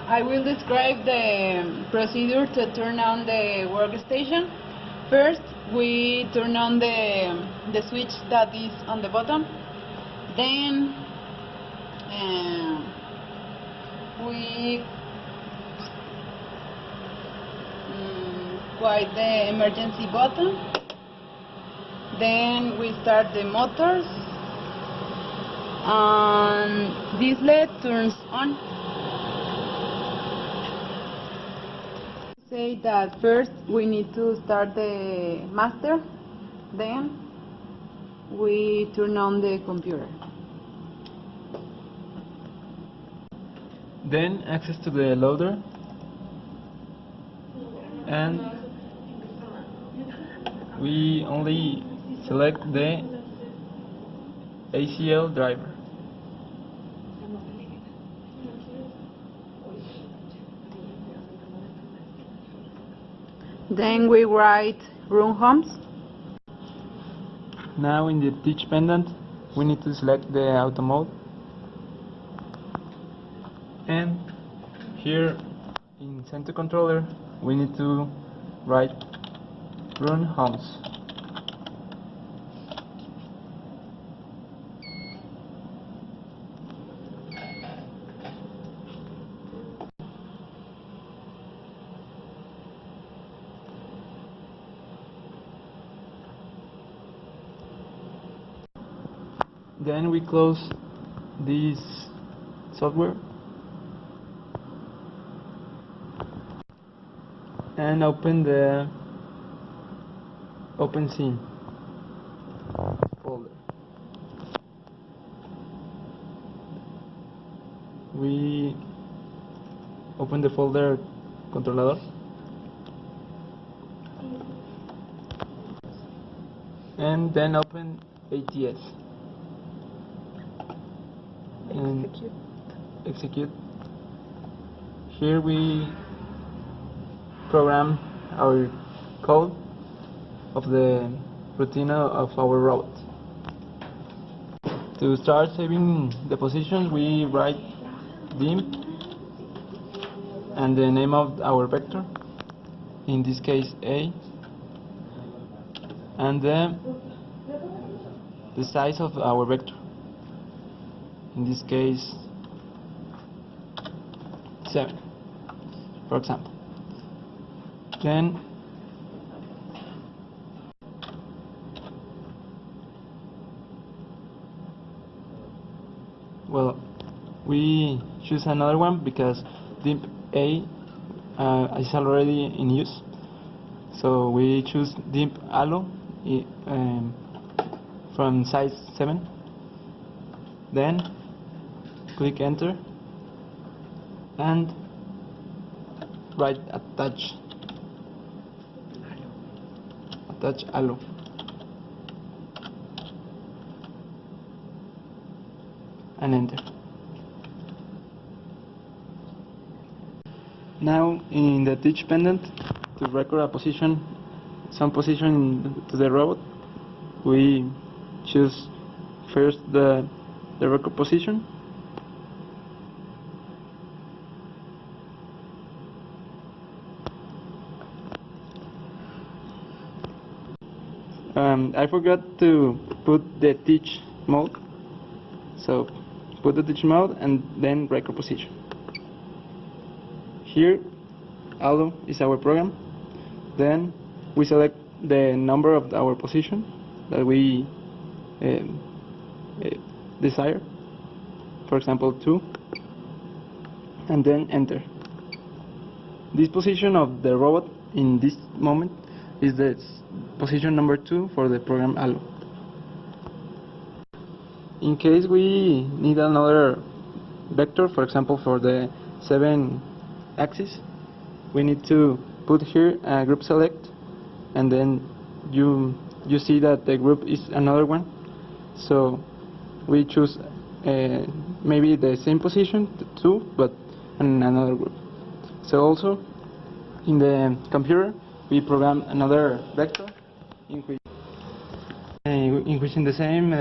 I will describe the procedure to turn on the workstation. First, we turn on the switch that is on the bottom. Then we quiet the emergency button. Then we start the motors, and this LED turns on. Say that first we need to start the master, then we turn on the computer. Then access to the loader, and we only select the ACL driver. Then we write run homes. Now in the teach pendant we need to select the auto mode, and here in center controller we need to write run homes. Then we close this software and open the OpenScene folder. We open the folder controlador and then open ATS and execute. Here we program our code of the routine of our robot. To start saving the positions, we write dimp and the name of our vector, in this case A, and the size of our vector, in this case 7, for example. Then we choose another one because dimp A is already in use, so we choose dimp allo from size 7. Then click enter and write attach allo. And enter. Now in the teach pendant, to record a position, some position to the robot, we choose first the record position, I forgot to put the teach mode, so put the teach mode and then record position. Here allo is our program. Then we select the number of our position that we desire, for example 2, and then enter. This position of the robot in this moment is the position number 2 for the program allo. In case we need another vector, for example for the 7 axis, we need to put here a group select, and then you see that the group is another one, so we choose maybe the same position 2 but in another group. So also in the computer we program another vector in which in the same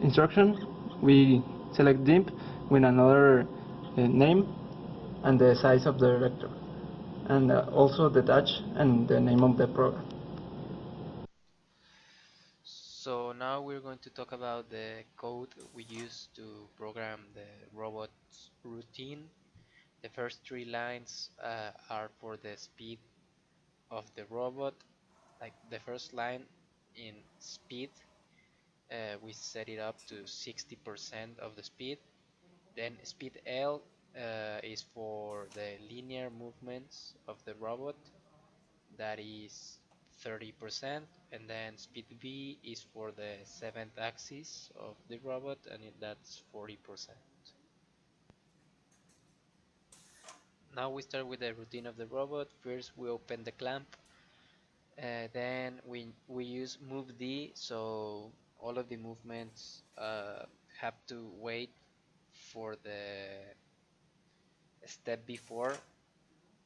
instruction we select dimp with another name and the size of the vector, and also the touch and the name of the program. So now we're going to talk about the code we use to program the robot's routine. The first three lines are for the speed of the robot. Like the first line in speed, we set it up to 60% of the speed. Then speed L is for the linear movements of the robot, that is 30%, and then speed V is for the 7th axis of the robot, and that's 40%. Now we start with the routine of the robot. First we open the clamp, then we use move D, so all of the movements have to wait for the step before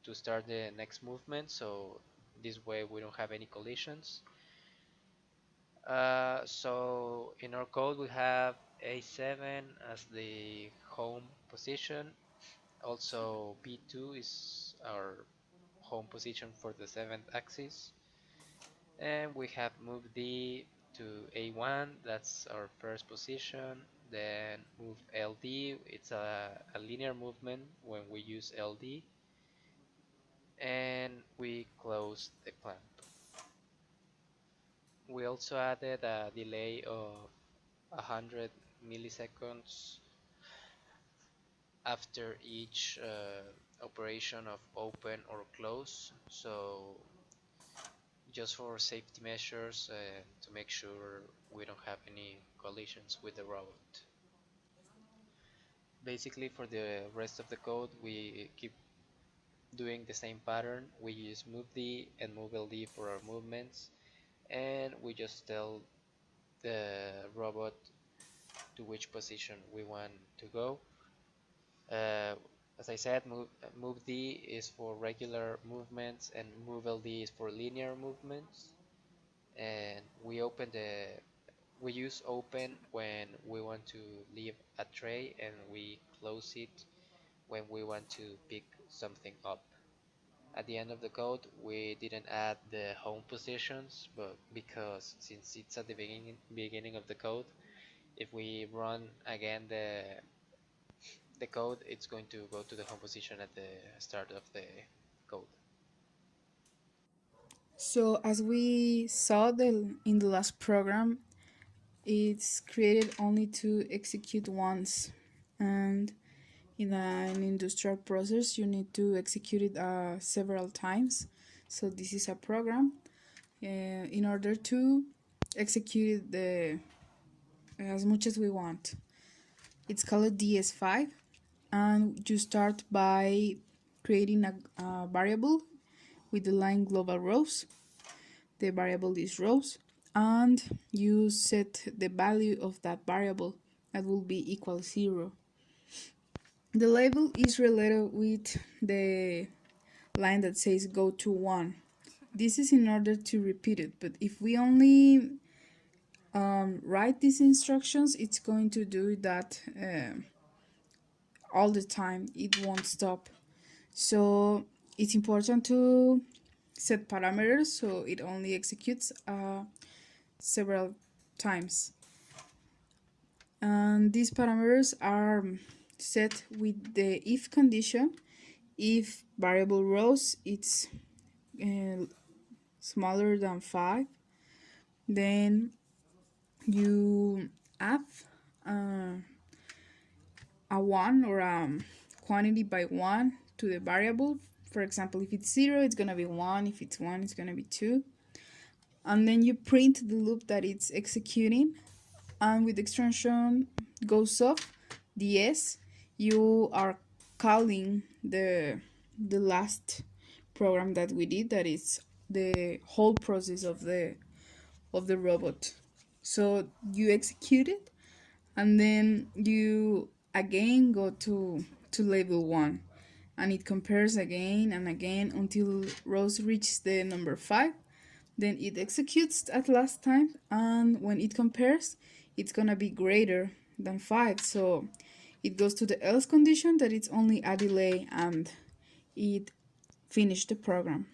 to start the next movement, so this way we don't have any collisions. So in our code we have A7 as the home position. Also B2 is our home position for the 7th axis. And we have moved D to A1, that's our first position. Then move LD, it's a linear movement when we use LD. And we close the clamp. We also added a delay of 100 milliseconds after each operation of open or close, so just for safety measures to make sure we don't have any collisions with the robot. Basically for the rest of the code we keep doing the same pattern. We use move D and move LD for our movements, and we just tell the robot to which position we want to go. As I said, move D is for regular movements and move LD is for linear movements. And we use open when we want to leave a tray, and we close it when we want to pick something up. At the end of the code we didn't add the home positions, but because since it's at the beginning of the code, if we run again the code, it's going to go to the home position at the start of the code. So as we saw in the last program, it's created only to execute once, and in an industrial process you need to execute it several times. So this is a program in order to execute it as much as we want. It's called DS5, and you start by creating a variable with the line global rows. The variable is rows, and you set the value of that variable that will be equal 0. The label is related with the line that says go to 1. This is in order to repeat it, but if we only write these instructions, it's going to do that all the time. It won't stop. So it's important to set parameters so it only executes several times. And these parameters are set with the if condition. If variable rows it's smaller than 5, then you add a 1 or a quantity by 1 to the variable. For example, if it's 0, it's going to be 1. If it's 1, it's going to be 2. And then you print the loop that it's executing. And with the extension goes off, DS, you are calling the last program that we did, that is the whole process of the robot. So you execute it, and then you again go to label 1, and it compares again and again until rows reaches the number 5. Then it executes at last time, and when it compares, it's gonna be greater than 5. So it goes to the else condition, that it's only a delay, and it finished the program.